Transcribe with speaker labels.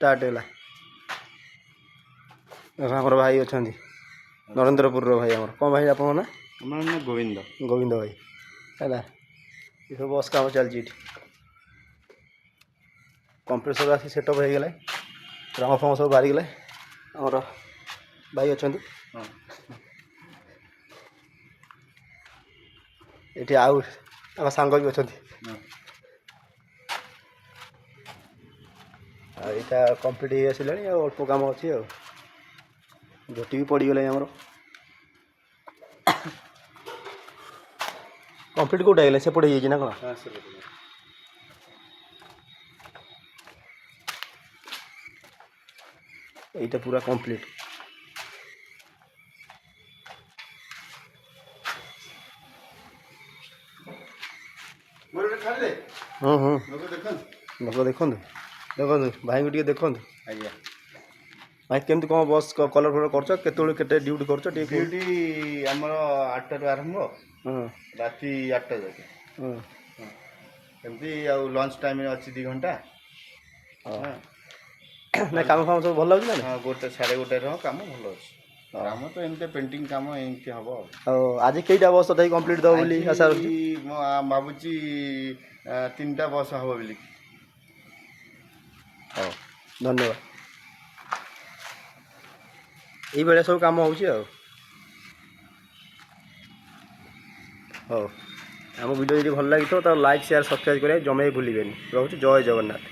Speaker 1: Start है आमर भाई अच्छा नरेंद्रपुर भाई आमर कौन भाई आप ना
Speaker 2: गोविंद
Speaker 1: गोविंद भाई है ये सब बस काम चलती कंप्रेसर आसी सेटअप हो गला रंग फंग सब बाहरी गला आमर भाई अच्छा ये आउ सांग भी अच्छा यहाँ कम्प्लीट हो आसा अल्प कम अच्छी झोटी भी पड़गला आमर कम्प्लीट कौटा है सेपटे ना कौन यहाँ पूरा कम्प्लीट लोक देखु देखु भाई को देखु भाई केमती कौन बस कलर फलर कर ड्यूटी कर
Speaker 2: ड्यूटी आमर 8 आरंभ राति 8 जाके एमती लंच टाइम अच्छी 2 घंटा
Speaker 1: ना काम फाम सब भल लगे
Speaker 2: हाँ गोटे 1:30 काम भल अच्छे काम तो एमती पेंटिंग काम एमती हम
Speaker 1: आज कईटा बस तथा कम्प्लीट दब बोली आशा रखी
Speaker 2: भावुची 3टा बस हम बोली
Speaker 1: धन्यवाद ये भाया सब कम हो आम वीडियो जी भल लगी तो लाइक शेयर सब्सक्राइब करें जमे भूलें रोचे जय जगन्नाथ।